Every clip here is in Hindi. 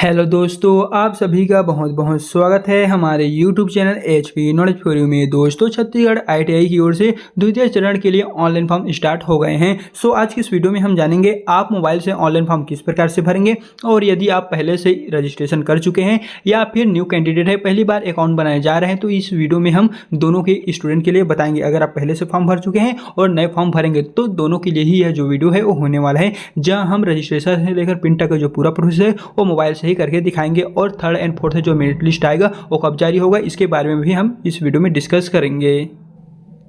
हेलो दोस्तों, आप सभी का बहुत बहुत स्वागत है हमारे YouTube channel HP knowledge for you में। दोस्तों, छत्तीसगढ़ ITI की ओर से द्वितीय चरण के लिए ऑनलाइन फॉर्म स्टार्ट हो गए हैं। आज की इस वीडियो में हम जानेंगे आप मोबाइल से ऑनलाइन फॉर्म किस प्रकार से भरेंगे, और यदि आप पहले से रजिस्ट्रेशन कर चुके हैं या फिर न्यू कैंडिडेट है, पहली बार अकाउंट बनाए जा रहे हैं, तो इस वीडियो में हम दोनों के स्टूडेंट के लिए बताएंगे। अगर आप पहले से फॉर्म भर चुके हैं और नए फॉर्म भरेंगे तो दोनों के लिए ही यह जो वीडियो है वो होने वाला है, जहाँ हम रजिस्ट्रेशन से लेकर प्रिंट तक का जो पूरा प्रोसेस है वो मोबाइल से ही करके दिखाएंगे। और थर्ड एंड फोर्थ जो मेरिट लिस्ट आएगा वो कब जारी होगा, इसके बारे में भी हम इस वीडियो में डिस्कस करेंगे।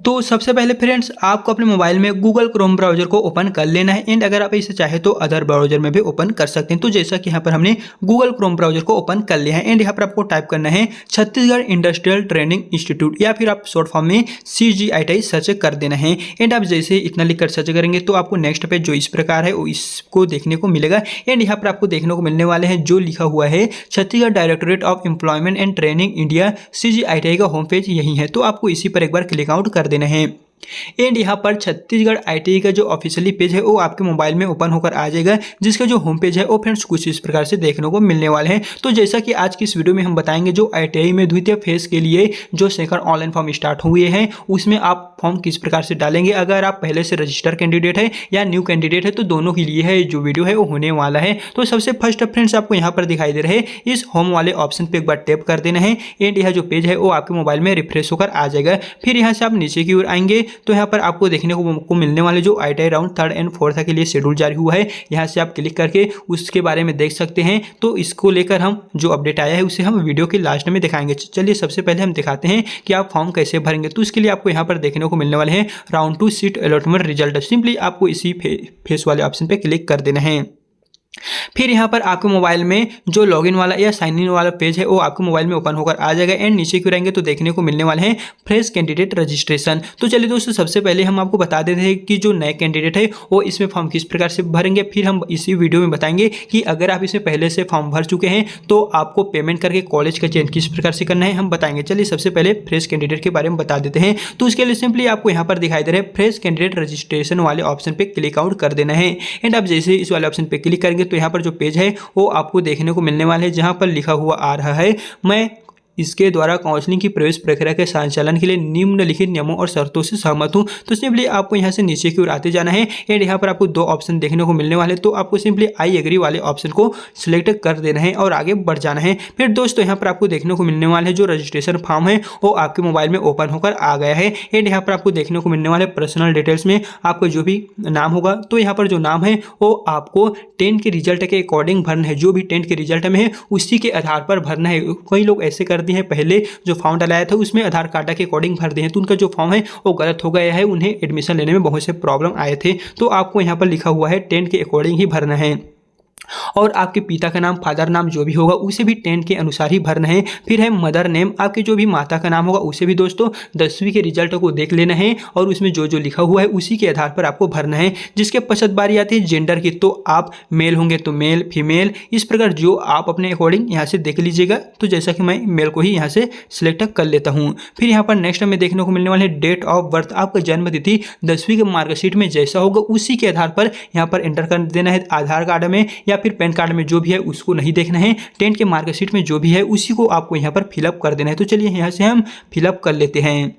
तो सबसे पहले फ्रेंड्स, आपको अपने मोबाइल में गूगल क्रोम ब्राउजर को ओपन कर लेना है, एंड अगर आप इसे चाहे तो अदर ब्राउजर में भी ओपन कर सकते हैं। तो जैसा कि यहाँ पर हमने गूगल क्रोम ब्राउजर को ओपन कर लिया है, एंड यहाँ पर आपको टाइप करना है छत्तीसगढ़ इंडस्ट्रियल ट्रेनिंग इंस्टीट्यूट, या फिर आप शॉर्ट फॉर्म में CGITI सर्च कर देना है। एंड आप जैसे इतना लिखकर सर्च करेंगे तो आपको नेक्स्ट पेज जो इस प्रकार है वो इसको देखने को मिलेगा। एंड यहाँ पर आपको देखने को मिलने वाले हैं जो लिखा हुआ है Chhattisgarh directorate of employment and training India, CGITI का होम पेज यही है। तो आपको इसी पर एक बार क्लिक आउट कर देना है। एंड यहाँ पर छत्तीसगढ़ ITI का जो ऑफिशियली पेज है वो आपके मोबाइल में ओपन होकर आ जाएगा, जिसका जो होम पेज है वो फ्रेंड्स कुछ इस प्रकार से देखने को मिलने वाले हैं। तो जैसा कि आज की इस वीडियो में हम बताएंगे जो ITI में द्वितीय फेज के लिए जो सेकंड ऑनलाइन फॉर्म स्टार्ट हुए हैं उसमें आप फॉर्म किस प्रकार से डालेंगे। अगर आप पहले से रजिस्टर कैंडिडेट है या न्यू कैंडिडेट है तो दोनों के लिए है जो वीडियो है वो होने वाला है। तो सबसे फर्स्ट फ्रेंड्स आपको यहाँ पर दिखाई दे रहे हैं इस होम वाले ऑप्शन पे एक बार टैप कर देना है, एंड यह जो पेज है वो आपके मोबाइल में रिफ्रेश होकर आ जाएगा। फिर यहाँ से आप नीचे की ओर आएंगे तो यहाँ पर आपको देखने को मिलने वाले जो ITI round third and fourth के लिए शेड्यूल जारी हुआ है, यहाँ से आप क्लिक करके उसके बारे में देख सकते हैं। तो इसको लेकर हम जो अपडेट आया है उसे हम वीडियो के लास्ट में दिखाएंगे। चलिए सबसे पहले हम दिखाते हैं कि आप फॉर्म कैसे भरेंगे। तो इसके लिए आपको यहाँ पर देखने को मिलने वाले हैं round 2 seat allotment result. Simply आपको इसी फेस वाले ऑप्शन पे क्लिक कर देना है। फिर यहाँ पर आपके मोबाइल में जो लॉगिन वाला या साइन इन वाला पेज है वो आपके मोबाइल में ओपन होकर आ जाएगा, एंड नीचे क्यों रहेंगे तो देखने को मिलने वाले हैं फ्रेश कैंडिडेट रजिस्ट्रेशन। तो चलिए दोस्तों, सबसे पहले हम आपको बता देते हैं कि जो नए कैंडिडेट है वो इसमें फॉर्म किस प्रकार से भरेंगे। फिर हम इसी वीडियो में बताएंगे कि अगर आप इसमें पहले से फॉर्म भर चुके हैं तो आपको पेमेंट करके कॉलेज का चयन किस प्रकार से करना है हम बताएंगे। चलिए सबसे पहले फ्रेश कैंडिडेट के बारे में बता देते हैं। तो उसके लिए सिंपली आपको यहाँ पर दिखाई दे रहे हैं फ्रेश कैंडिडेट रजिस्ट्रेशन वाले ऑप्शन पे क्लिक आउट कर देना है। एंड आप जैसे इस वाले ऑप्शन पे क्लिक करेंगे तो यहाँ पर जो पेज है वो आपको देखने को मिलने वाले हैं, जहां पर लिखा हुआ आ रहा है मैं इसके द्वारा काउंसलिंग की प्रवेश प्रक्रिया के संचालन के लिए निम्नलिखित नियमों और शर्तों से सहमत हूं। तो सिंपली आपको यहां से नीचे की ओर आते जाना है, एंड यहां पर आपको दो ऑप्शन देखने को मिलने वाले। तो आपको सिंपली आई एग्री वाले ऑप्शन को सिलेक्ट कर देना है और आगे बढ़ जाना है। फिर दोस्तों यहाँ पर आपको देखने को मिलने वाले जो रजिस्ट्रेशन फॉर्म है वो आपके मोबाइल में ओपन होकर आ गया है, एंड यहाँ पर आपको देखने को मिलने वाले पर्सनल डिटेल्स में आपका जो भी नाम होगा, तो यहाँ पर जो नाम है वो आपको 10 के रिजल्ट के अकॉर्डिंग भरना है। जो भी 10 के रिजल्ट में है उसी के आधार पर भरना है। कई लोग ऐसे करते हैं पहले जो फॉर्म डलाया था उसमें आधार कार्ड के अकॉर्डिंग भर दिए हैं, तो उनका जो फॉर्म है वो गलत हो गया है, उन्हें एडमिशन लेने में बहुत से प्रॉब्लम आए थे। तो आपको यहाँ पर लिखा हुआ है 10 के अकॉर्डिंग ही भरना है, और आपके पिता का नाम फादर नाम जो भी होगा उसे भी 10 के अनुसार ही भरना है। फिर है मदर नेम, आपके जो भी माता का नाम होगा उसे भी दोस्तों 10वीं के रिजल्ट को देख लेना है, और उसमें जो जो लिखा हुआ है उसी के आधार पर आपको भरना है। जिसके पश्चात बारी आती है जेंडर की, तो आप मेल होंगे तो मेल फीमेल, इस प्रकार जो आप अपने अकॉर्डिंग यहाँ से देख लीजिएगा। तो जैसा कि मैं मेल को ही यहाँ से सिलेक्ट कर लेता हूँ। फिर यहाँ पर नेक्स्ट में देखने को मिलने वाले डेट ऑफ बर्थ, आपका जन्म तिथि 10वीं के मार्कशीट में जैसा होगा उसी के आधार पर यहाँ पर एंटर कर देना है। आधार कार्ड में या फिर पैन कार्ड में जो भी है उसको नहीं देखना है, 10 के मार्कशीट में जो भी है उसी को आपको यहाँ पर फिलअप कर देना है। तो चलिए यहाँ से हम फिलअप कर लेते हैं।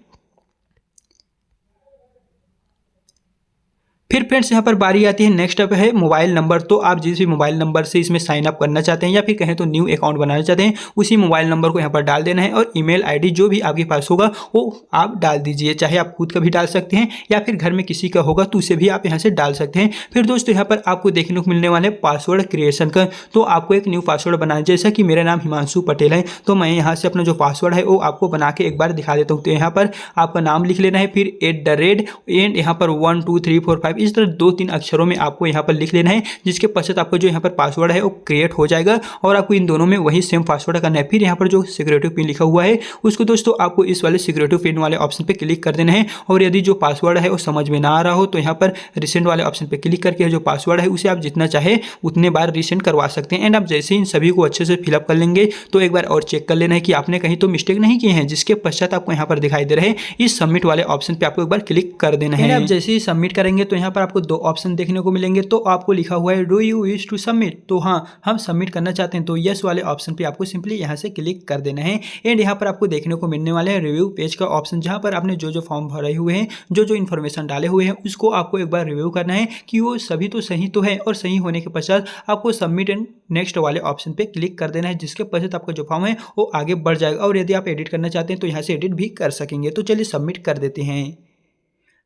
फिर फ्रेंड्स यहाँ पर बारी आती है नेक्स्ट अप है मोबाइल नंबर। तो आप जिस भी मोबाइल नंबर से इसमें साइन अप करना चाहते हैं या फिर कहें तो न्यू अकाउंट बनाना चाहते हैं उसी मोबाइल नंबर को यहाँ पर डाल देना है, और ईमेल आईडी जो भी आपके पास होगा वो आप डाल दीजिए। चाहे आप खुद का भी डाल सकते हैं या फिर घर में किसी का होगा तो उसे भी आप यहाँ से डाल सकते हैं। फिर दोस्तों यहाँ पर आपको देखने को मिलने वाले पासवर्ड क्रिएशन का, तो आपको एक न्यू पासवर्ड बनाना। जैसा कि मेरा नाम हिमांशु पटेल है तो मैं यहाँ से अपना जो पासवर्ड है वो आपको बना के एक बार दिखा देता हूँ। तो यहाँ पर आपका नाम लिख लेना है, फिर @ एंड यहाँ पर 1 2 3 4 5 इस तरह 2-3 अक्षरों में आपको यहाँ पर लिख लेना है, जिसके पश्चात आपका जो यहाँ पर पासवर्ड है वो क्रिएट हो जाएगा, और आपको इन दोनों में वही सेम पासवर्ड करना है। फिर यहाँ पर जो सिक्योरिटी पिन लिखा हुआ है उसको दोस्तों आपको इस वाले सिक्योरिटी पिन वाले ऑप्शन पे क्लिक कर देना है, और यदि जो पासवर्ड है वो समझ में ना आ रहा हो तो यहाँ पर रिसेंट वाले ऑप्शन पे क्लिक करके जो पासवर्ड है उसे आप जितना चाहे उतने बार रिसेंट करवा सकते हैं। एंड आप जैसे ही इन सभी को अच्छे से फिलअप कर लेंगे तो एक बार और चेक कर लेना है कि आपने कहीं तो मिस्टेक नहीं किए हैं, जिसके पश्चात आपको यहाँ पर दिखाई दे रहे हैं इस सबमिट वाले ऑप्शन पे आपको एक बार क्लिक कर देना है। आप जैसे ही सबमिट करेंगे तो यहाँ पर आपको दो ऑप्शन देखने को मिलेंगे। तो आपको लिखा हुआ है do you wish to submit, तो हाँ हम सबमिट करना चाहते हैं, तो यस वाले ऑप्शन पे आपको सिंपली यहाँ से क्लिक कर देना है। एंड यहाँ पर आपको देखने को मिलने वाले हैं रिव्यू पेज का ऑप्शन, जहाँ पर आपने जो फॉर्म भरे हुए हैं, जो इन्फॉर्मेशन डाले हुए हैं, उसको आपको एक बार रिव्यू करना है कि वो सभी तो सही तो है, और सही होने के पश्चात आपको सबमिट एंड नेक्स्ट वाले ऑप्शन पे क्लिक कर देना है, जिसके पश्चात आपका जो फॉर्म है वो आगे बढ़ जाएगा। और यदि आप एडिट करना चाहते हैं तो यहाँ से एडिट भी कर सकेंगे। तो चलिए सबमिट कर देते हैं।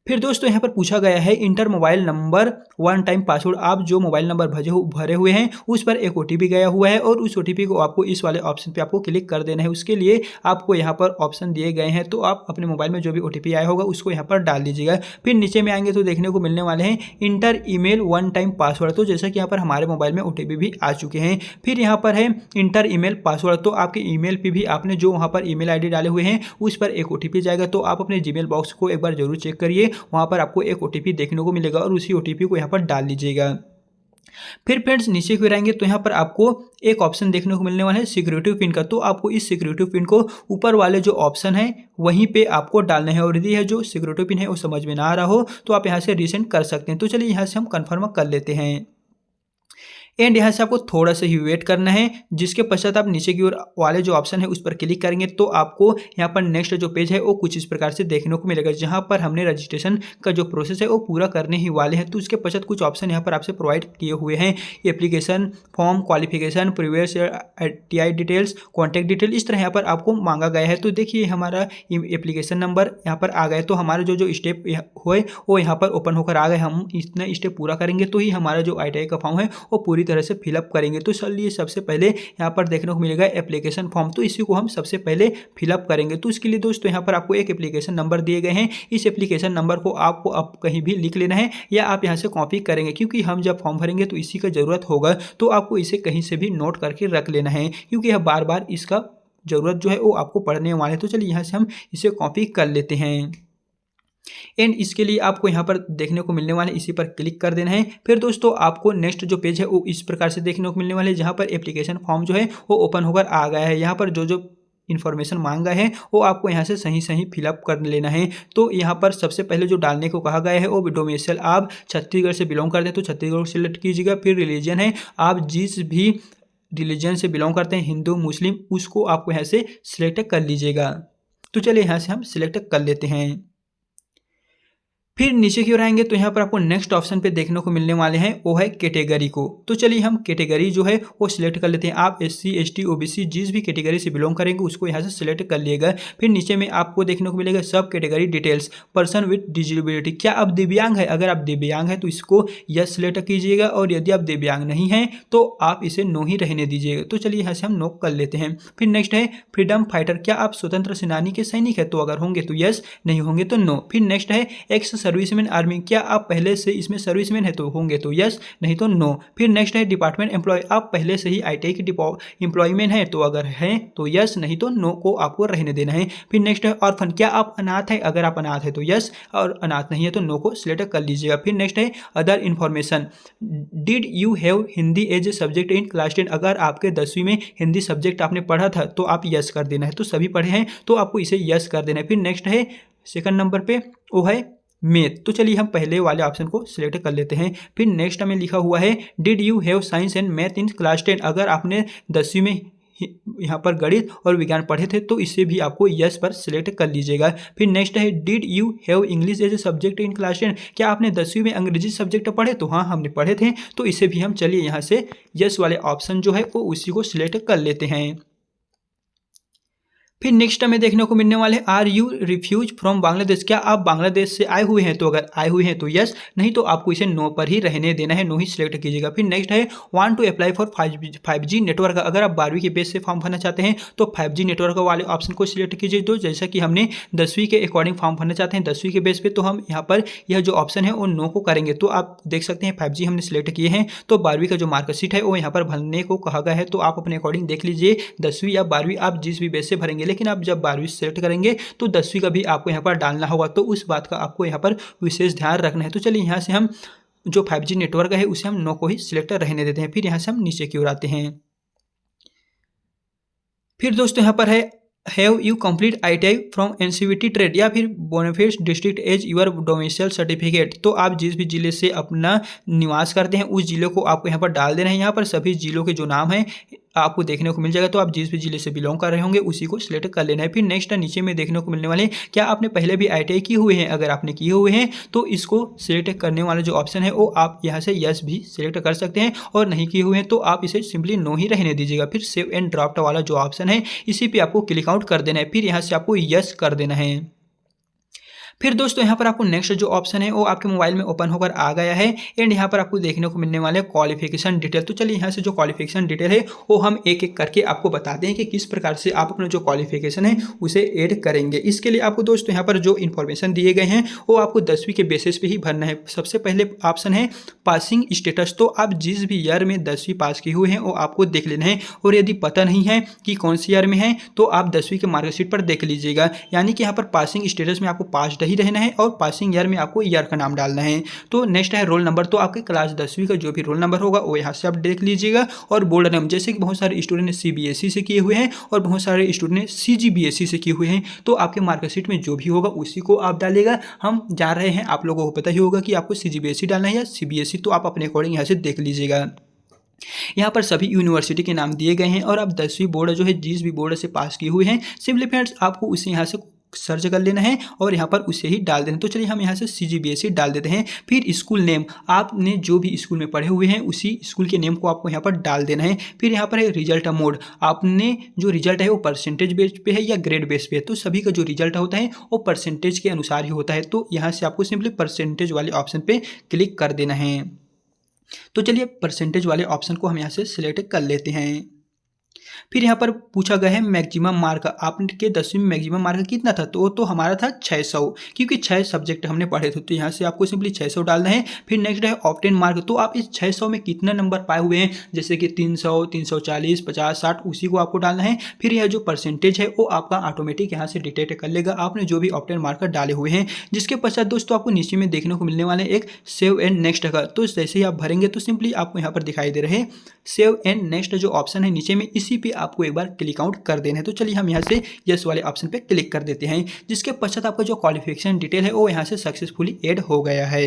फिर दोस्तों यहाँ पर पूछा गया है inter mobile number one time password. आप जो मोबाइल नंबर भरे हुए हैं उस पर एक ओटीपी गया हुआ है, और उस ओटीपी को आपको इस वाले ऑप्शन पे आपको क्लिक कर देना है। उसके लिए आपको यहाँ पर ऑप्शन दिए गए हैं, तो आप अपने मोबाइल में जो भी ओटीपी आया होगा उसको यहाँ पर डाल दीजिएगा। फिर नीचे में आएंगे तो देखने को मिलने वाले हैं inter email one time password. तो जैसा कि यहाँ पर हमारे मोबाइल में ओटीपी भी आ चुके हैं। फिर यहाँ पर है इंटर ईमेल पासवर्ड, तो आपके ईमेल पे भी आपने जो वहाँ पर ईमेल आईडी डाले हुए हैं उस पर एक ओटीपी जाएगा। तो आप अपने जीमेल बॉक्स को एक बार जरूर चेक करिए, वहाँ पर आपको एक ओटीपी देखने को मिलेगा और उसी ओटीपी को यहाँ पर डाल लीजिएगा। फिर फ्रेंड्स नीचे की ओर आएंगे तो यहाँ पर आपको एक ऑप्शन देखने को मिलने वाला है सिक्योरिटी पिन का। तो आपको इस सिक्योरिटी पिन को ऊपर वाले जो ऑप्शन है वहीं पे आपको डालना है, और यदि है जो सिक्योरिटी पिन है वो समझ में ना आ रहा हो तो आप यहाँ से रीसेंड कर सकते हैं। तो चलिए यहाँ से हम कन्फर्म कर लेते हैं। एंड यहाँ से आपको थोड़ा सा ही वेट करना है, जिसके पश्चात आप नीचे की ओर वाले जो ऑप्शन है उस पर क्लिक करेंगे तो आपको यहाँ पर नेक्स्ट जो पेज है वो कुछ इस प्रकार से देखने को मिलेगा, जहाँ पर हमने रजिस्ट्रेशन का जो प्रोसेस है वो पूरा करने ही वाले हैं। तो उसके पश्चात कुछ ऑप्शन यहाँ पर आपसे प्रोवाइड किए हुए हैं, application form, qualification, previous TI details, contact detail, इस तरह यहाँ पर आपको मांगा गया है। तो देखिए हमारा एप्लीकेशन नंबर यहाँ पर आ गए, तो हमारे जो स्टेप हुए वो यहाँ पर ओपन होकर आ गए। हम इतना स्टेप पूरा करेंगे तो ही हमारा जो ITI का फॉर्म है वो पूरी तरह से फिलअप करेंगे। तो चलिए सबसे पहले यहाँ पर देखने को मिलेगा एप्लीकेशन फॉर्म, तो इसी को हम सबसे पहले फिलअप करेंगे। तो इसके लिए दोस्तों यहाँ पर आपको एक एप्लीकेशन नंबर दिए गए हैं। इस एप्लीकेशन नंबर को आपको अब कहीं भी लिख लेना है या आप यहाँ से कॉपी करेंगे, क्योंकि हम जब फॉर्म भरेंगे तो इसी का ज़रूरत होगा। तो आपको इसे कहीं से भी नोट करके रख लेना है, क्योंकि यह बार बार इसका ज़रूरत जो है वो आपको पढ़ने वाले हैं। तो चलिए यहाँ से हम इसे कॉपी कर लेते हैं। एंड इसके लिए आपको यहाँ पर देखने को मिलने वाले इसी पर क्लिक कर देना है। फिर दोस्तों आपको नेक्स्ट जो पेज है वो इस प्रकार से देखने को मिलने वाले, जहाँ पर एप्लीकेशन फॉर्म जो है वो ओपन होकर आ गया है। यहाँ पर जो इन्फॉर्मेशन मांगा है वो आपको यहाँ से सही फिलअप कर लेना है। तो यहाँ पर सबसे पहले जो डालने को कहा गया है वो डोमेसाइल आप छत्तीसगढ़ से बिलोंग करते हैं तो छत्तीसगढ़ को सिलेक्ट कीजिएगा। फिर रिलीजन है, आप जिस भी रिलीजन से बिलोंग करते हैं, हिंदू मुस्लिम, उसको आपको यहाँ से सिलेक्ट कर लीजिएगा। तो चलिए यहाँ से हम सिलेक्ट कर लेते हैं। फिर नीचे की ओर आएंगे तो यहाँ पर आपको नेक्स्ट ऑप्शन पे देखने को मिलने वाले हैं वो है कैटेगरी को। तो चलिए हम कैटेगरी जो है वो सिलेक्ट कर लेते हैं। आप SC ST OBC जिस भी कैटेगरी से बिलोंग करेंगे उसको यहाँ से सिलेक्ट कर लिएगा। फिर नीचे में आपको देखने को मिलेगा सब category details, person with disability, क्या आप दिव्यांग है? अगर आप दिव्यांग है तो इसको यस सिलेक्ट कीजिएगा, और यदि आप दिव्यांग नहीं हैं तो आप इसे नो ही रहने दीजिएगा। तो चलिए यहाँ से हम नो कर लेते हैं। फिर नेक्स्ट है फ्रीडम फाइटर, क्या आप स्वतंत्र सेनानी के सैनिक है? तो अगर होंगे तो यस, नहीं होंगे तो नो। फिर नेक्स्ट है एक्स सर्विसमैन आर्मी, क्या आप पहले से इसमें सर्विसमैन है? तो होंगे तो यस, नहीं तो नो। फिर नेक्स्ट है डिपार्टमेंट एम्प्लॉय, आप पहले से ही ITI के एम्प्लॉयमेंट है? तो अगर हैं तो यस, नहीं तो नो को आपको रहने देना है। फिर नेक्स्ट है ऑर्फन, क्या आप अनाथ है? अगर आप अनाथ है तो यस, और अनाथ नहीं है तो नो को सिलेक्ट कर लीजिएगा। फिर नेक्स्ट है other information, did you have Hindi as a subject in class 10, अगर आपके 10वीं में हिंदी सब्जेक्ट आपने पढ़ा था तो आप यस कर देना है। तो सभी पढ़े हैं तो आपको इसे यस कर देना है। फिर नेक्स्ट है सेकंड नंबर पे वो है मैथ, तो चलिए हम पहले वाले ऑप्शन को सिलेक्ट कर लेते हैं। फिर नेक्स्ट हमें लिखा हुआ है did you have science and math in class 10, अगर आपने 10वीं में यहाँ पर गणित और विज्ञान पढ़े थे तो इसे भी आपको यस पर सिलेक्ट कर लीजिएगा। फिर नेक्स्ट है did you have English as a subject in class 10, क्या आपने 10वीं में अंग्रेजी सब्जेक्ट पढ़े? तो हाँ, हमने पढ़े थे, तो इसे भी हम चलिए यहाँ से यस वाले ऑप्शन जो है वो उसी को सिलेक्ट कर लेते हैं। फिर नेक्स्ट हमें देखने को मिलने वाले are you refuge from Bangladesh, क्या आप बांग्लादेश से आए हुए हैं? तो अगर आए हुए हैं तो यस, नहीं तो आपको इसे नो पर ही रहने देना है, नो ही सिलेक्ट कीजिएगा। फिर नेक्स्ट है want to apply for 5G network, अगर आप 12वीं के बेस से फॉर्म भरना चाहते हैं तो 5G नेटवर्क वाले ऑप्शन को सिलेक्ट कीजिए। तो जैसा कि हमने 10वीं के अकॉर्डिंग फॉर्म भरना चाहते हैं 10वीं के बेस पे, तो हम यहाँ पर यह जो ऑप्शन है वो नो को करेंगे। तो आप देख सकते हैं 5G हमने सिलेक्ट किए हैं, तो 12वीं का जो मार्कशीट है वो यहाँ पर भरने को कहा गया है। तो आप अपने अकॉर्डिंग देख लीजिए 10वीं या 12वीं आप जिस भी बेस से भरेंगे, लेकिन आप जब 12वीं सेलेक्ट करेंगे तो 10वीं का भी आपको यहाँ पर डालना होगा, तो उस बात का आपको यहाँ पर विशेष ध्यान रखना है। तो चलिए यहाँ से हम जो 5G नेटवर्क है उसे हम नो को ही सिलेक्ट रहने देते हैं। फिर यहाँ से हम नीचे की ओर आते हैं। फिर दोस्तों यहाँ पर है have you complete ITI from NCVT trade या फिर bonafide district as your domicile certificate. तो आप जिस भी जिले से अपना निवास करते हैं उस जिले को आपको यहाँ पर डाल देना है। यहाँ पर सभी जिलों के जो नाम हैं आपको देखने को मिल जाएगा। तो आप जिस भी जिले से बिलोंग कर रहे होंगे उसी को सिलेक्ट कर लेना है। फिर नेक्स्ट नीचे में देखने को मिलने वाले क्या आपने पहले भी ITI किए हुए हैं। अगर आपने किए हुए हैं तो इसको सिलेक्ट करने वाला जो ऑप्शन है वो आप यहाँ से यस भी सिलेक्ट कर सकते हैं, और नहीं किए हुए हैं तो आप इसे सिंपली नो ही रहने दीजिएगा। फिर सेव एंड ड्राफ्ट वाला जो ऑप्शन है इसी पे आपको क्लिक आउट कर देना है। फिर यहाँ से आपको यस कर देना है। फिर दोस्तों यहाँ पर आपको नेक्स्ट जो ऑप्शन है वो आपके मोबाइल में ओपन होकर आ गया है, एंड यहाँ पर आपको देखने को मिलने वाले क्वालिफिकेशन डिटेल। तो चलिए यहाँ से जो क्वालिफिकेशन डिटेल है वो हम एक एक करके आपको बताते हैं कि किस प्रकार से आप अपना जो क्वालिफिकेशन है उसे ऐड करेंगे। इसके लिए आपको दोस्तों यहाँ पर जो इन्फॉर्मेशन दिए गए हैं वो आपको 10वीं के बेसिस पे ही भरना है। सबसे पहले ऑप्शन है पासिंग स्टेटस। तो आप जिस भी ईयर में 10वीं पास किए हुए हैं वो आपको देख लेना है, और यदि पता नहीं है कि कौन सी ईयर में है तो आप 10वीं के मार्कशीट पर देख लीजिएगा। यानी कि यहाँ पर पासिंग स्टेटस में आपको पास ही रहना है और पासिंग ईयर में आपको ईयर का नाम डालना है। तो नेक्स्ट है रोल नंबर। तो आपके क्लास 10वीं का जो भी रोल नंबर होगा वो यहाँ से आप देख लीजिएगा। और बोर्ड नेम, जैसे कि बहुत सारे स्टूडेंट ने CBSE से किए हुए हैं और बहुत सारे स्टूडेंट ने CGBSE से किए हुए हैं, तो आपके मार्कशीट में जो भी होगा उसी को आप डालिएगा। हम जा रहे हैं, आप लोगों को पता ही होगा कि आपको CGBSE डालना है या CBSE, तो आप अपने अकॉर्डिंग यहाँ से देख लीजिएगा। यहाँ पर सभी यूनिवर्सिटी के नाम दिए गए हैं, और आप 10वीं बोर्ड जो है जिस भी बोर्ड से पास किए हुए हैं सिंपली फ्रेंड्स आपको उसे यहाँ से सर्च कर लेना है और यहाँ पर उसे ही डाल देना। तो चलिए हम यहाँ से CGBSE डाल देते हैं। फिर स्कूल नेम, आपने जो भी स्कूल में पढ़े हुए हैं उसी स्कूल के नेम को आपको यहाँ पर डाल देना है। फिर यहाँ पर है रिजल्ट मोड, आपने जो रिजल्ट है वो परसेंटेज बेस पे है या ग्रेड बेस पे है। तो सभी का जो रिजल्ट होता है वो परसेंटेज के अनुसार ही होता है। तो यहाँ से आपको सिंपली परसेंटेज वाले ऑप्शन पे क्लिक कर देना है। तो चलिए परसेंटेज वाले ऑप्शन को हम यहाँ से सिलेक्ट कर लेते हैं। फिर यहाँ पर पूछा गया है मैक्सिमम मार्क, आपके 10वीं में मैक्सिमम मार्क कितना था। तो हमारा था 600, क्योंकि 6 सब्जेक्ट हमने पढ़े थे। तो यहाँ से आपको सिंपली 600 डालना है। फिर नेक्स्ट है ऑब्टेन मार्क, तो आप इस 600 में कितना नंबर पाए हुए हैं, जैसे कि 300, 340, 50, 60, उसी को आपको डालना है। फिर यह जो परसेंटेज है वो आपका ऑटोमेटिक यहाँ से डिटेक्ट कर लेगा आपने जो भी ऑब्टेन मार्कर डाले हुए हैं। जिसके पश्चात दोस्तों आपको नीचे में देखने को मिलने वाले एक सेव एंड नेक्स्ट का, तो जैसे ही आप भरेंगे तो सिंपली आपको यहाँ पर दिखाई दे रहे सेव एंड नेक्स्ट जो ऑप्शन है नीचे में, इसी पे आपको एक बार क्लिक आउट कर देना है। तो चलिए हम यहाँ से यस वाले ऑप्शन पे क्लिक कर देते हैं। जिसके पश्चात आपका जो क्वालिफिकेशन डिटेल है वो यहाँ से सक्सेसफुली ऐड हो गया है।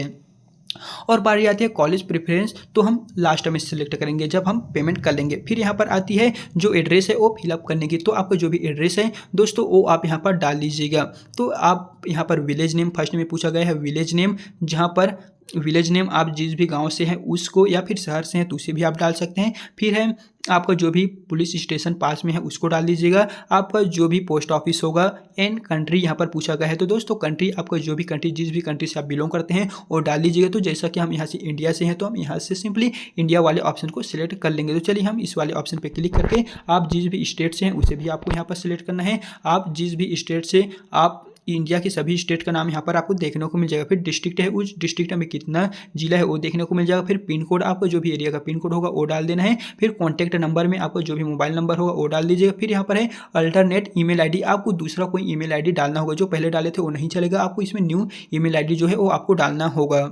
और बारी आती है कॉलेज प्रेफरेंस, तो हम लास्ट में सिलेक्ट करेंगे जब हम पेमेंट कर लेंगे। फिर यहाँ पर आती है जो एड्रेस है वो फिलअप करने की। तो आपका जो भी एड्रेस है दोस्तों वो आप यहाँ पर डाल लीजिएगा। तो आप यहाँ पर विलेज नेम, फर्स्ट में पूछा गया है विलेज नेम, जहाँ पर विलेज नेम आप जिस भी गांव से हैं उसको, या फिर शहर से हैं तो उसे भी आप डाल सकते हैं। फिर है आपका जो भी पुलिस स्टेशन पास में है उसको डाल दीजिएगा। आपका जो भी पोस्ट ऑफिस होगा, एंड कंट्री यहाँ पर पूछा गया है। तो दोस्तों कंट्री, आपका जो भी कंट्री, जिस भी कंट्री से आप बिलोंग करते हैं वो डाल दीजिएगा। तो जैसा कि हम यहाँ से इंडिया से हैं तो हम यहाँ से सिंपली इंडिया वाले ऑप्शन को सिलेक्ट कर लेंगे। तो चलिए हम इस वाले ऑप्शन पर क्लिक करके आप जिस भी स्टेट से हैं उसे भी आपको यहाँ पर सिलेक्ट करना है। आप जिस भी स्टेट से, आप इंडिया के सभी स्टेट का नाम यहाँ पर आपको देखने को मिल जाएगा। फिर डिस्ट्रिक्ट है, उस डिस्ट्रिक्ट में कितना जिला है वो देखने को मिल जाएगा। फिर पिन कोड, आपका जो भी एरिया का पिन कोड होगा वो डाल देना है। फिर कॉन्टैक्ट नंबर में आपका जो भी मोबाइल नंबर होगा वो डाल दीजिएगा। फिर यहाँ पर है अल्टरनेट ईमेल आईडी, आपको दूसरा कोई ईमेल आईडी डालना होगा। जो पहले डाले थे वो नहीं चलेगा, आपको इसमें न्यू ईमेल आईडी जो है वो आपको डालना होगा।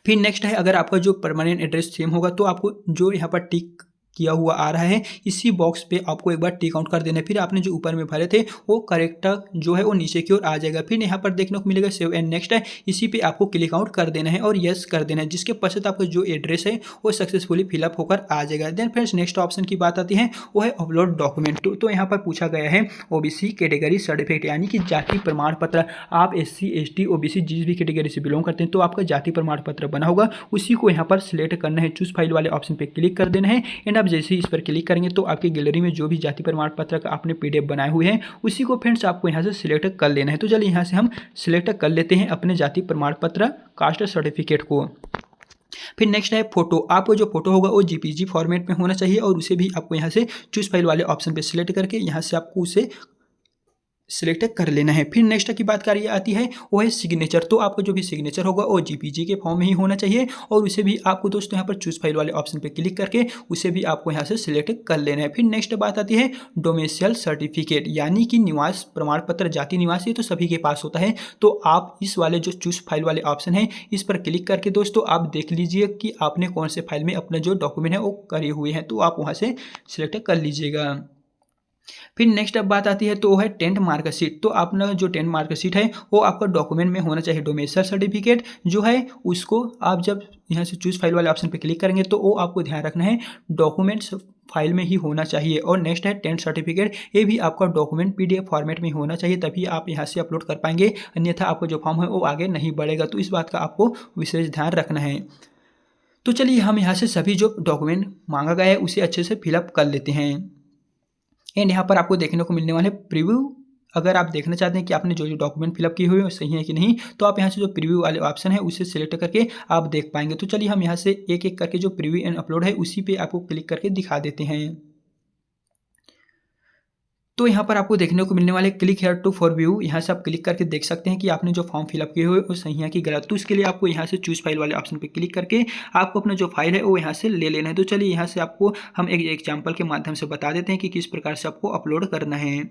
फिर नेक्स्ट है अगर आपका जो परमानेंट एड्रेस सेम होगा तो आपको जो यहाँ पर टिक किया हुआ आ रहा है इसी बॉक्स पे आपको एक बार टिक आउट कर देना है। फिर आपने जो ऊपर में भरे थे वो करेक्ट जो है वो नीचे की ओर आ जाएगा। फिर यहाँ पर देखने को मिलेगा सेव एंड नेक्स्ट है, इसी पे आपको क्लिक आउट कर देना है और यस कर देना है। जिसके पश्चात आपका जो एड्रेस है वो सक्सेसफुली फिलअप होकर आ जाएगा। देन फ्रेंड्स नेक्स्ट ऑप्शन की बात आती है वो है अपलोड डॉक्यूमेंट। तो यहाँ पर पूछा गया है OBC कैटेगरी सर्टिफिकेट, यानी कि जाति प्रमाण पत्र। आप SC ST OBC जिस भी कैटेगरी से बिलोंग करते हैं तो आपका जाति प्रमाण पत्र बना होगा, उसी को यहाँ पर सिलेक्ट करना है। चूज फाइल वाले ऑप्शन पे क्लिक कर देना है। एंड आप जैसे ही इस पर क्लिक करेंगे तो आपकी गैलरी में जो भी जाति प्रमाण पत्र का आपने PDF बनाए हुए हैं उसी को फ्रेंड्स आपको यहाँ से सिलेक्ट कर लेना है। तो चलिए यहाँ से हम सिलेक्ट कर लेते हैं अपने जाति प्रमाण पत्र कास्ट सर्टिफिकेट को। फिर नेक्स्ट है फोटो, आपको जो फोटो होगा वो JPG फॉर्मेट में होना चाहिए और उसे भी आपको यहाँ से चूज फाइल वाले ऑप्शन पे सिलेक्ट करके यहाँ से आपको उसे सिलेक्ट कर लेना है। फिर नेक्स्ट की बात करिए आती है वो है सिग्नेचर। तो आपका जो भी सिग्नेचर होगा वो JPG के फॉर्म में ही होना चाहिए और उसे भी आपको दोस्तों यहाँ पर चूज फाइल वाले ऑप्शन पे क्लिक करके उसे भी आपको यहाँ से सिलेक्ट कर लेना है। फिर नेक्स्ट बात आती है डोमिसाइल सर्टिफिकेट, यानी कि निवास प्रमाण पत्र। जाति निवासी तो सभी के पास होता है, तो आप इस वाले जो चूज फाइल वाले ऑप्शन है इस पर क्लिक करके दोस्तों आप देख लीजिए कि आपने कौन से फाइल में अपना जो डॉक्यूमेंट है वो करे हुए हैं, तो आप वहाँ से सिलेक्ट कर लीजिएगा। फिर नेक्स्ट अब बात आती है तो वो है 10th मार्कशीट। तो अपना जो 10th मार्कशीट है वो आपका डॉक्यूमेंट में होना चाहिए। डोमेस्टिक सर्टिफिकेट जो है उसको आप जब यहाँ से चूज फाइल वाले ऑप्शन पे क्लिक करेंगे तो वो आपको ध्यान रखना है डॉक्यूमेंट्स फाइल में ही होना चाहिए। और नेक्स्ट है 10th सर्टिफिकेट, ये भी आपका डॉक्यूमेंट PDF फॉर्मेट में होना चाहिए, तभी आप यहाँ से अपलोड कर पाएंगे, अन्यथा आपका जो फॉर्म है वो आगे नहीं बढ़ेगा। तो इस बात का आपको विशेष ध्यान रखना है। तो चलिए हम यहाँ से सभी जो डॉक्यूमेंट मांगा गया है उसे अच्छे से फिलअप कर लेते हैं। एंड यहाँ पर आपको देखने को मिलने वाले प्रीव्यू। अगर आप देखना चाहते हैं कि आपने जो जो डॉक्यूमेंट फिलअप किए हुए हैं सही है कि नहीं, तो आप यहाँ से जो प्रीव्यू वाले ऑप्शन है उसे सिलेक्ट करके आप देख पाएंगे। तो चलिए हम यहाँ से एक एक करके जो प्रीव्यू एंड अपलोड है उसी पे आपको क्लिक करके दिखा देते हैं। तो यहाँ पर आपको देखने को मिलने वाले click here to for view, यहाँ से आप क्लिक करके देख सकते हैं कि आपने जो फॉर्म फिलअप किए हुए वो सही है कि गलत। तो इसके लिए आपको यहाँ से चूज फाइल वाले ऑप्शन पे क्लिक करके आपको अपना जो फाइल है वो यहाँ से ले लेना है। तो चलिए यहाँ से आपको हम एक एग्जाम्पल के माध्यम से बता देते हैं कि किस प्रकार से आपको अपलोड करना है।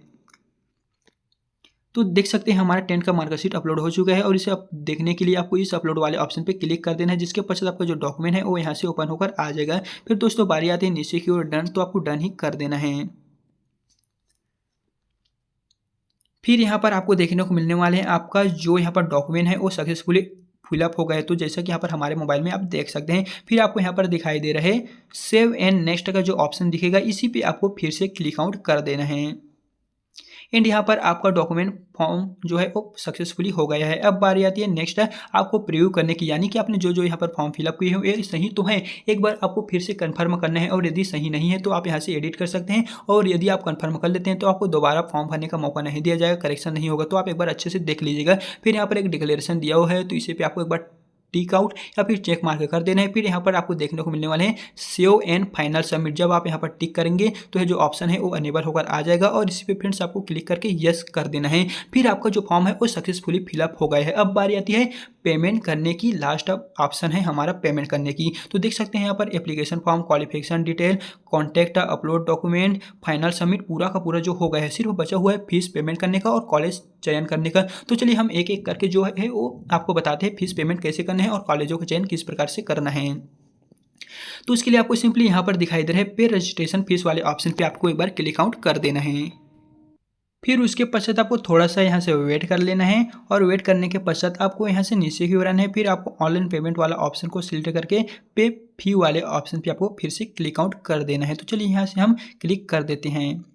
तो देख सकते हैं हमारा 10th का मार्कशीट अपलोड हो चुका है और इसे आप देखने के लिए आपको इस अपलोड वाले ऑप्शन पे क्लिक कर देना है, जिसके पश्चात आपका जो डॉक्यूमेंट है वो यहाँ से ओपन होकर आ जाएगा। फिर दोस्तों बारी आती है नीचे की ओर डन, तो आपको डन ही कर देना है। फिर यहाँ पर आपको देखने को मिलने वाले हैं आपका जो यहाँ पर डॉक्यूमेंट है वो सक्सेसफुली फिलअप हो गए। तो जैसा कि यहाँ पर हमारे मोबाइल में आप देख सकते हैं, फिर आपको यहाँ पर दिखाई दे रहा है सेव एंड नेक्स्ट का जो ऑप्शन दिखेगा इसी पे आपको फिर से क्लिक आउट कर देना है। एंड यहाँ पर आपका डॉक्यूमेंट फॉर्म जो है वो सक्सेसफुली हो गया है। अब बारी आती है नेक्स्ट है आपको प्रीव्यू करने की, यानी कि आपने जो जो यहाँ पर फॉर्म फिलअप किए हैं ये सही तो है, एक बार आपको फिर से कंफर्म करना है। और यदि सही नहीं है तो आप यहाँ से एडिट कर सकते हैं, और यदि आप कंफर्म कर लेते हैं तो आपको दोबारा फॉर्म भरने का मौका नहीं दिया जाएगा, करेक्शन नहीं होगा। तो आप एक बार अच्छे से देख लीजिएगा। फिर यहाँ पर एक डिक्लेरेशन दिया हुआ है तो इसे पे आपको एक बार टिक आउट या फिर चेक मार्क कर देना है। फिर यहाँ पर आपको देखने को मिलने वाले हैं सेव एंड फाइनल सबमिट। जब आप यहाँ पर टिक करेंगे तो ये जो ऑप्शन है वो अनेबल होकर आ जाएगा और इसी पे फ्रेंड्स आपको क्लिक करके यस कर देना है। फिर आपका जो फॉर्म है वो सक्सेसफुली फिलअप हो गया है। अब बारी आती है पेमेंट करने की, लास्ट ऑप्शन है हमारा पेमेंट करने की। तो देख सकते हैं यहाँ पर application form, qualification detail, contact, upload document, final submit पूरा का पूरा जो हो गया है। सिर्फ बचा हुआ है फीस पेमेंट करने का और कॉलेज चयन करने का। तो चलिए हम एक एक करके जो है वो आपको बताते हैं फीस पेमेंट कैसे करना है और कॉलेजों का चयन किस प्रकार से करना है। तो इसके लिए आपको सिंपली यहाँ पर दिखाई दे रहा है पे रजिस्ट्रेशन फीस वाले ऑप्शन पे आपको एक बार क्लिक आउट कर देना है। फिर उसके पश्चात आपको थोड़ा सा यहाँ से वेट कर लेना है, और वेट करने के पश्चात आपको यहाँ से नीचे की ओर आना है। फिर आपको ऑनलाइन पेमेंट वाला ऑप्शन को सिलेक्ट करके पे फी वाले ऑप्शन पे आपको फिर से क्लिक आउट कर देना है। तो चलिए यहाँ से हम क्लिक कर देते हैं।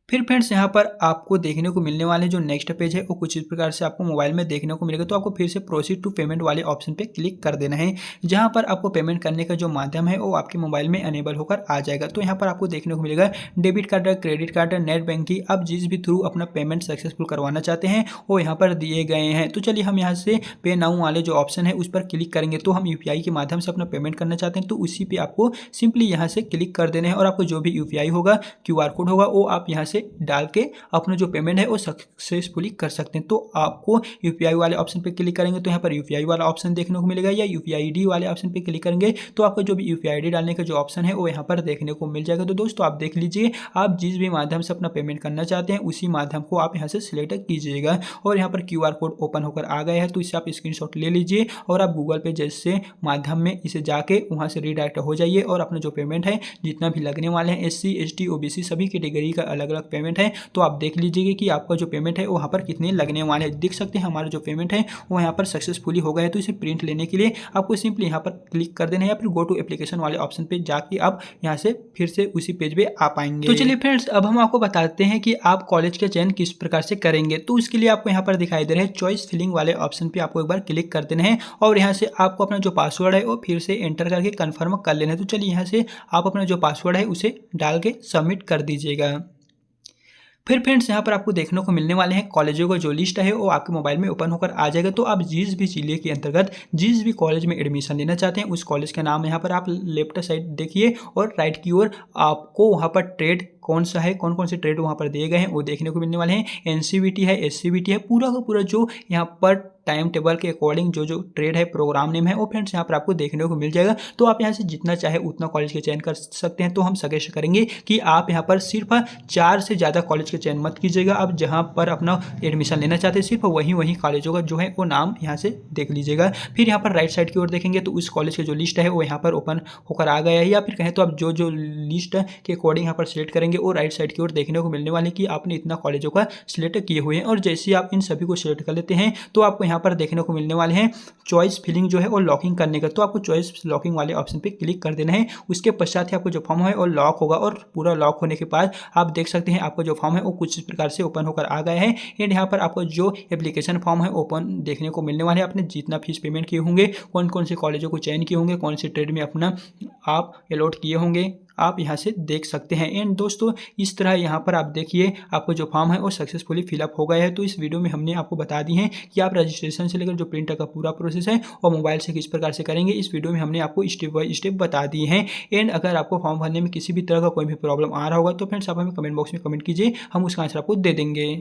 फिर फ्रेंड्स यहाँ पर आपको देखने को मिलने वाले जो नेक्स्ट पेज है वो कुछ इस प्रकार से आपको मोबाइल में देखने को मिलेगा। तो आपको फिर से प्रोसीड टू पेमेंट वाले ऑप्शन पे क्लिक कर देना है, जहाँ पर आपको पेमेंट करने का जो माध्यम है वो आपके मोबाइल में अनेबल होकर आ जाएगा। तो यहाँ पर आपको देखने को मिलेगा debit card, credit card, net banking. आप जिस भी थ्रू अपना पेमेंट सक्सेसफुल करवाना चाहते हैं वो यहाँ पर दिए गए हैं। तो चलिए हम यहाँ से पे नाउ वाले जो ऑप्शन है उस पर क्लिक करेंगे। तो हम UPI के माध्यम से अपना पेमेंट करना चाहते हैं तो उसी पे आपको सिंपली यहाँ से क्लिक कर देना है, और आपको जो भी UPI होगा, QR कोड होगा, वो आप यहाँ से डाल के अपना जो पेमेंट है वो सक्सेसफुली कर सकते हैं। तो आपको UPI वाले ऑप्शन पे क्लिक करेंगे तो यहाँ पर UPI वाला ऑप्शन देखने को मिलेगा, या UPI ID वाले ऑप्शन पे क्लिक करेंगे तो आपका जो भी UPI ID डालने का जो ऑप्शन है वो यहाँ पर देखने को मिल जाएगा। तो दोस्तों आप देख लीजिए, आप जिस भी माध्यम से अपना पेमेंट करना चाहते हैं उसी माध्यम को आप यहाँ से सिलेक्ट कीजिएगा। और यहाँ पर QR कोड ओपन होकर आ गया है तो इसे आप स्क्रीनशॉट ले लीजिए और आप गूगल पे जैसे माध्यम में इसे जाके वहाँ से रीडायरेक्ट हो जाइए, और अपना जो पेमेंट है जितना भी लगने वाले हैं SC ST OBC सभी कैटेगरी का अलग अलग पेमेंट है, तो आप देख लीजिए कि आपका जो पेमेंट है वहाँ पर कितने लगने वाले हैं। देख सकते हैं हमारा जो पेमेंट है वो यहाँ पर सक्सेसफुली हो गया है। तो इसे प्रिंट लेने के लिए आपको सिंपली यहाँ पर क्लिक कर देना है, या फिर गो टू एप्लीकेशन वाले ऑप्शन पे जाके आप यहाँ से फिर से उसी पेज पे आ पाएंगे। तो चलिए फ्रेंड्स अब हम आपको बताते हैं कि आप कॉलेज का चयन किस प्रकार से करेंगे। तो उसके लिए आपको यहाँ पर दिखाई दे रहा है चॉइस फिलिंग वाले ऑप्शन पे आपको एक बार क्लिक कर देना है, और यहाँ से आपको अपना जो पासवर्ड है वो फिर से एंटर करके कन्फर्म कर लेना है। तो चलिए यहाँ से आप अपना जो पासवर्ड है उसे डाल के सबमिट कर दीजिएगा। फिर फ्रेंड्स यहाँ पर आपको देखने को मिलने वाले हैं कॉलेजों का जो लिस्ट है वो आपके मोबाइल में ओपन होकर आ जाएगा। तो आप जिस भी जिले के अंतर्गत जिस भी कॉलेज में एडमिशन लेना चाहते हैं उस कॉलेज का नाम यहाँ पर आप लेफ्ट साइड देखिए, और राइट की ओर आपको वहाँ पर ट्रेड कौन सा है, कौन कौन से ट्रेड वहाँ पर दिए गए हैं वो देखने को मिलने वाले हैं। NCVT है, SCVT है, पूरा का पूरा जो यहाँ पर टाइम टेबल के अकॉर्डिंग जो ट्रेड है, प्रोग्राम नेम है, वो फ्रेंड्स यहाँ पर आपको देखने को मिल जाएगा। तो आप यहाँ से जितना चाहे उतना कॉलेज के चयन कर सकते हैं। तो हम सजेस्ट करेंगे कि आप यहाँ पर सिर्फ 4 से ज़्यादा कॉलेज के चयन मत कीजिएगा। आप जहाँ पर अपना एडमिशन लेना चाहते हैं सिर्फ वही कॉलेजों का जो है वो नाम यहाँ से देख लीजिएगा। फिर यहाँ पर राइट साइड की ओर देखेंगे तो उस कॉलेज की जो लिस्ट है वो यहाँ पर ओपन होकर आ गया है, या फिर कहें तो आप जो लिस्ट के अकॉर्डिंग यहाँ पर सिलेक्ट करेंगे वो राइट साइड की ओर देखने को मिलने वाले कि आपने इतना कॉलेजों का सिलेक्ट किए हुए हैं। और जैसे आप इन सभी को सिलेक्ट कर लेते हैं तो आपको यहाँ पर देखने को मिलने वाले हैं चॉइस फिलिंग जो है और लॉकिंग करने का। तो आपको चॉइस लॉकिंग वाले ऑप्शन पे क्लिक कर देना है। उसके पश्चात ही आपको जो फॉर्म है वो लॉक होगा, और पूरा लॉक होने के बाद आप देख सकते हैं आपका जो फॉर्म है वो कुछ इस प्रकार से ओपन होकर आ गया है। एंड यहाँ पर आपको जो एप्लीकेशन फॉर्म है ओपन देखने को मिलने वाले हैं। आपने जितना फीस पेमेंट किए होंगे, कौन कौन से कॉलेजों को चयन किए होंगे, कौन से ट्रेड में अपना आप अलॉट किए होंगे, आप यहाँ से देख सकते हैं। एंड दोस्तों इस तरह यहाँ पर आप देखिए आपको जो फॉर्म है वो सक्सेसफुली फिलअप हो गया है। तो इस वीडियो में हमने आपको बता दी है कि आप रजिस्ट्रेशन से लेकर जो प्रिंटर का पूरा प्रोसेस है और मोबाइल से किस प्रकार से करेंगे, इस वीडियो में हमने आपको स्टेप बाय स्टेप बता दिए हैं। एंड अगर आपको फॉर्म भरने में किसी भी तरह का कोई भी प्रॉब्लम आ रहा होगा तो फ्रेंड्स आप हमें कमेंट बॉक्स में कमेंट कीजिए, हम उसका आंसर आपको दे देंगे।